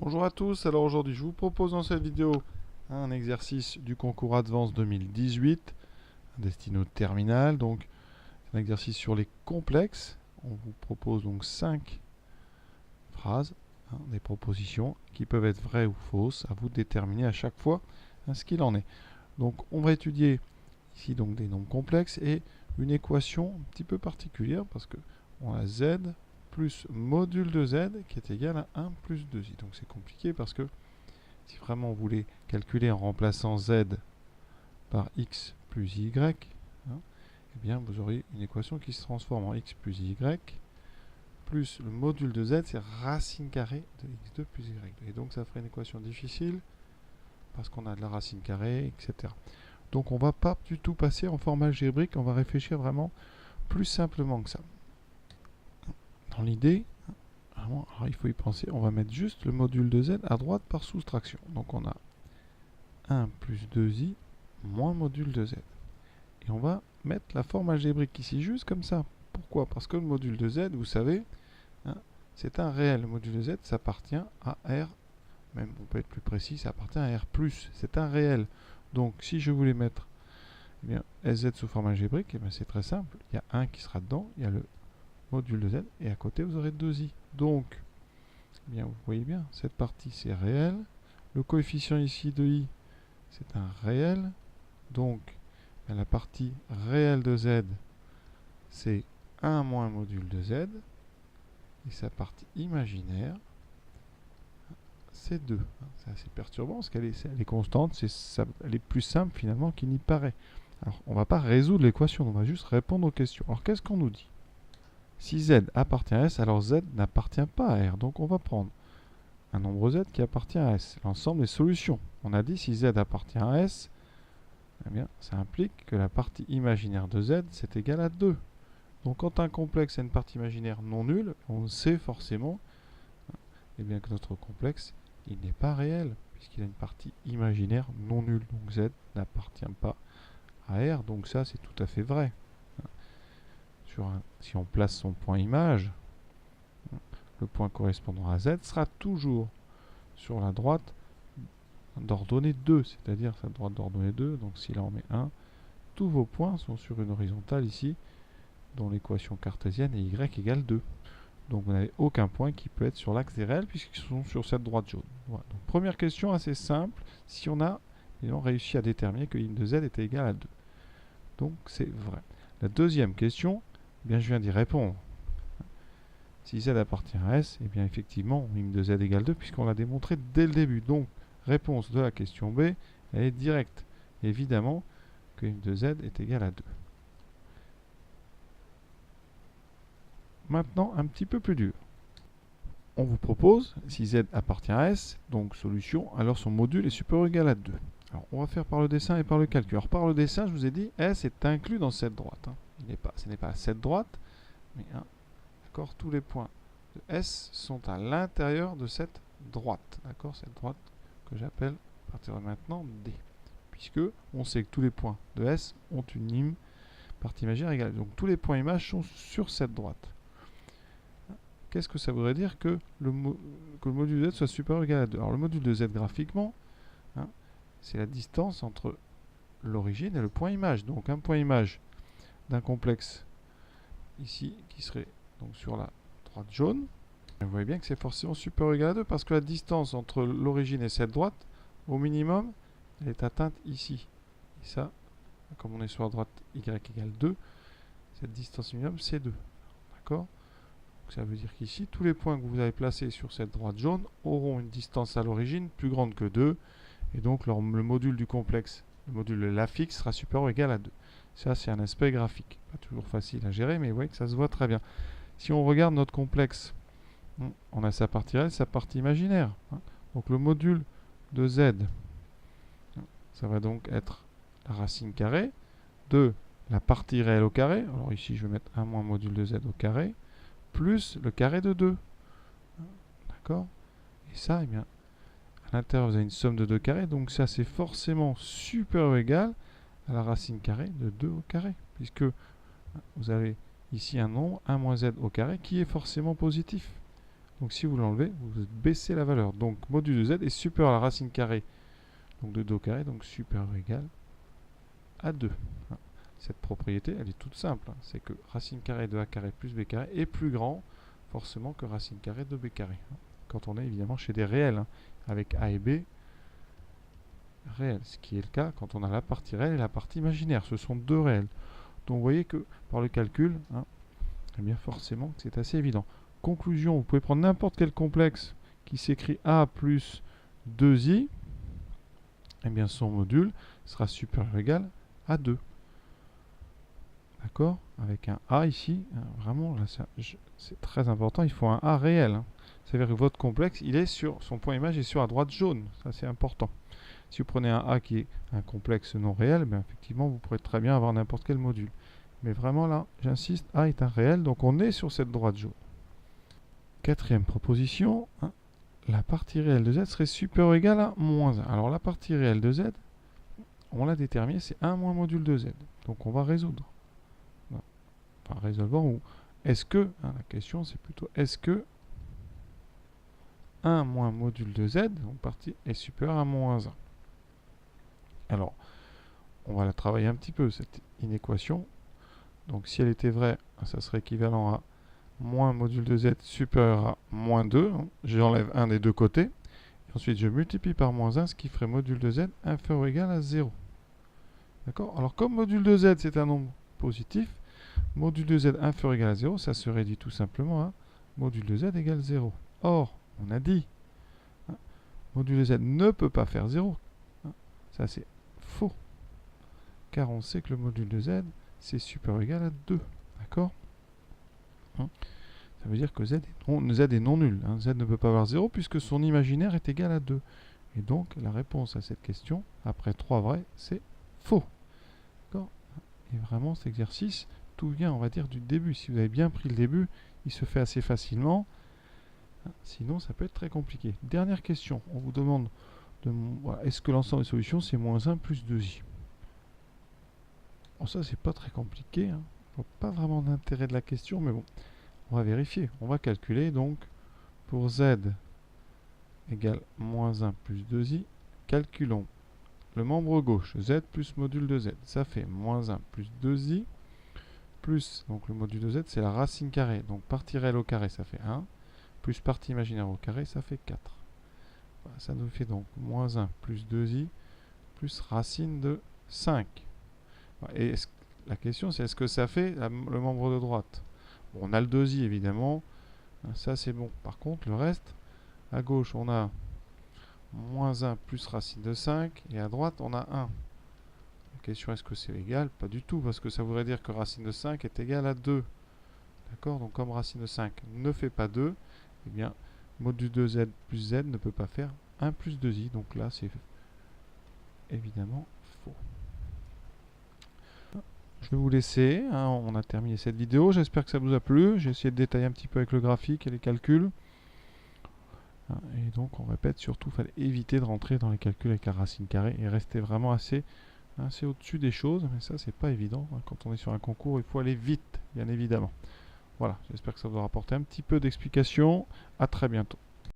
Bonjour à tous, alors aujourd'hui je vous propose dans cette vidéo un exercice du concours Advance 2018, destiné au terminal, donc un exercice sur les complexes. On vous propose donc 5 phrases, des propositions qui peuvent être vraies ou fausses, à vous de déterminer à chaque fois ce qu'il en est. Donc on va étudier ici donc des nombres complexes et une équation un petit peu particulière parce que on a z plus module de z qui est égal à 1 plus 2i. Donc c'est compliqué parce que si vraiment vous voulez calculer en remplaçant z par x plus y, eh bien vous aurez une équation qui se transforme en x plus y plus le module de z, c'est racine carrée de x2 plus y2. Et donc ça ferait une équation difficile parce qu'on a de la racine carrée, etc. Donc on ne va pas du tout passer en format algébrique, on va réfléchir vraiment plus simplement que ça. Dans l'idée, alors il faut y penser, on va mettre juste le module de z à droite par soustraction. Donc on a 1 plus 2i moins module de z. Et on va mettre la forme algébrique ici, juste comme ça. Pourquoi? Parce que le module de z, vous savez, c'est un réel. Le module de z, ça appartient à R, même on peut être plus précis, ça appartient à R+. C'est un réel. Donc si je voulais mettre Sz sous forme algébrique, c'est très simple. Il y a 1 qui sera dedans, il y a le module de z, et à côté vous aurez 2i. Donc, vous voyez bien, cette partie c'est réel. Le coefficient ici de i, c'est un réel. Donc, la partie réelle de z, c'est 1 moins module de z. Et sa partie imaginaire, c'est 2. C'est assez perturbant parce qu'elle est constante. Elle est plus simple finalement qu'il n'y paraît. Alors, on ne va pas résoudre l'équation, on va juste répondre aux questions. Alors, qu'est-ce qu'on nous dit? Si z appartient à S, alors z n'appartient pas à R. Donc, on va prendre un nombre z qui appartient à S. L'ensemble des solutions. On a dit si z appartient à S, eh bien, ça implique que la partie imaginaire de z, c'est égal à 2. Donc quand un complexe a une partie imaginaire non nulle, on sait forcément que notre complexe, il n'est pas réel, puisqu'il a une partie imaginaire non nulle. Donc z n'appartient pas à R, donc ça c'est tout à fait vrai. Si on place son point image, le point correspondant à z sera toujours sur la droite d'ordonnée 2, c'est-à-dire sa droite d'ordonnée 2, donc si là on met 1, tous vos points sont sur une horizontale ici, dont l'équation cartésienne est y égale 2. Donc vous n'avez aucun point qui peut être sur l'axe des réels puisqu'ils sont sur cette droite jaune. Voilà. Donc, première question assez simple, si on a réussi à déterminer que im de z était égal à 2. Donc c'est vrai. La deuxième question, je viens d'y répondre. Si z appartient à S, bien effectivement, im de z égale 2 puisqu'on l'a démontré dès le début. Donc réponse de la question B, elle est directe. Évidemment que im de z est égal à 2. Maintenant, un petit peu plus dur. On vous propose, si z appartient à S, donc solution, alors son module est supérieur ou égal à 2. Alors, on va faire par le dessin et par le calcul. Alors, par le dessin, je vous ai dit, S est inclus dans cette droite. Ce n'est pas cette droite, mais d'accord, tous les points de S sont à l'intérieur de cette droite. D'accord, cette droite que j'appelle, à partir de maintenant, D. Puisque on sait que tous les points de S ont une partie imaginaire égale. Donc, tous les points images sont sur cette droite. Qu'est-ce que ça voudrait dire que le module de z soit supérieur ou égal à 2? Alors le module de z graphiquement, c'est la distance entre l'origine et le point image. Donc un point image d'un complexe ici qui serait donc sur la droite jaune. Vous voyez bien que c'est forcément supérieur ou égal à 2 parce que la distance entre l'origine et cette droite, au minimum, elle est atteinte ici. Et ça, comme on est sur la droite y égale 2, cette distance minimum c'est 2. D'accord? Ça veut dire qu'ici, tous les points que vous avez placés sur cette droite jaune auront une distance à l'origine plus grande que 2. Et donc, le module du complexe, le module de la fixe, sera supérieur ou égal à 2. Ça, c'est un aspect graphique. Pas toujours facile à gérer, mais vous voyez que ça se voit très bien. Si on regarde notre complexe, on a sa partie réelle, sa partie imaginaire. Donc, le module de z, ça va donc être la racine carrée de la partie réelle au carré. Alors ici, je vais mettre 1 moins module de z au carré, plus le carré de 2. D'accord? Et ça, à l'intérieur, vous avez une somme de 2 carrés. Donc ça, c'est forcément supérieur ou égal à la racine carrée de 2 au carré. Puisque vous avez ici un nombre, 1 moins z au carré, qui est forcément positif. Donc si vous l'enlevez, vous baissez la valeur. Donc module de z est supérieur à la racine carrée donc de 2 au carré, donc supérieur ou égal à 2. Cette propriété, elle est toute simple. C'est que racine carrée de a carré plus b carré est plus grand forcément que racine carrée de b carré. Quand on est évidemment chez des réels, avec a et b réels. Ce qui est le cas quand on a la partie réelle et la partie imaginaire. Ce sont deux réels. Donc vous voyez que par le calcul, eh bien forcément c'est assez évident. Conclusion, vous pouvez prendre n'importe quel complexe qui s'écrit a plus 2i, eh bien son module sera supérieur ou égal à 2. D'accord? Avec un a ici, vraiment, c'est très important, il faut un a réel. C'est-à-dire que votre complexe, il est sur, son point image est sur la droite jaune, ça c'est important. Si vous prenez un a qui est un complexe non réel, bien effectivement, vous pourrez très bien avoir n'importe quel module. Mais vraiment là, j'insiste, a est un réel, donc on est sur cette droite jaune. Quatrième proposition, la partie réelle de z serait supérieure ou égale à moins 1. Alors la partie réelle de z, on l'a déterminée, c'est 1 moins module de z. Donc on va résoudre. Enfin, résolvant ou est-ce que, la question c'est plutôt est-ce que 1 moins module de z, donc partie, est supérieur à moins 1. Alors, on va la travailler un petit peu, cette inéquation. Donc si elle était vraie, ça serait équivalent à moins module de z supérieur à moins 2. J'enlève un des deux côtés. Et ensuite, je multiplie par moins 1, ce qui ferait module de z inférieur ou égal à 0. D'accord? Alors, comme module de z, c'est un nombre positif, module de z inférieur ou égal à 0, ça se réduit tout simplement à module de z égale 0. Or, on a dit, module de z ne peut pas faire 0. Ça, c'est faux. Car on sait que le module de z, c'est supérieur ou égal à 2. D'accord? Ça veut dire que z est non nul. Z ne peut pas avoir 0 puisque son imaginaire est égal à 2. Et donc, la réponse à cette question, après 3 vrais, c'est faux. D'accord? Et vraiment, cet exercice, tout vient, on va dire, du début. Si vous avez bien pris le début, il se fait assez facilement. Sinon, ça peut être très compliqué. Dernière question. On vous demande, voilà, est-ce que l'ensemble des solutions, c'est moins 1 plus 2i? Bon, ça, c'est pas très compliqué. Pas vraiment d'intérêt de la question, mais bon. On va vérifier. On va calculer, donc, pour z égale moins 1 plus 2i, calculons le membre gauche, z plus module de z. Ça fait moins 1 plus 2i, plus, donc le module de z, c'est la racine carrée. Donc partie réelle au carré, ça fait 1, plus partie imaginaire au carré, ça fait 4. Voilà, ça nous fait donc moins 1 plus 2i, plus racine de 5. Et la question, c'est est-ce que ça fait le membre de droite? Bon, on a le 2i, évidemment. Ça, c'est bon. Par contre, le reste, à gauche, on a moins 1 plus racine de 5, et à droite, on a 1. La question, est-ce que c'est égal? Pas du tout, parce que ça voudrait dire que racine de 5 est égale à 2. D'accord? Donc, comme racine de 5 ne fait pas 2, eh bien, module de z plus z ne peut pas faire 1 plus 2i. Donc là, c'est évidemment faux. Je vais vous laisser, on a terminé cette vidéo, j'espère que ça vous a plu, j'ai essayé de détailler un petit peu avec le graphique et les calculs. Et donc on répète, surtout il fallait éviter de rentrer dans les calculs avec la racine carrée et rester vraiment assez au-dessus des choses, mais ça c'est pas évident, quand on est sur un concours il faut aller vite, bien évidemment. Voilà, j'espère que ça vous aura apporté un petit peu d'explication, à très bientôt.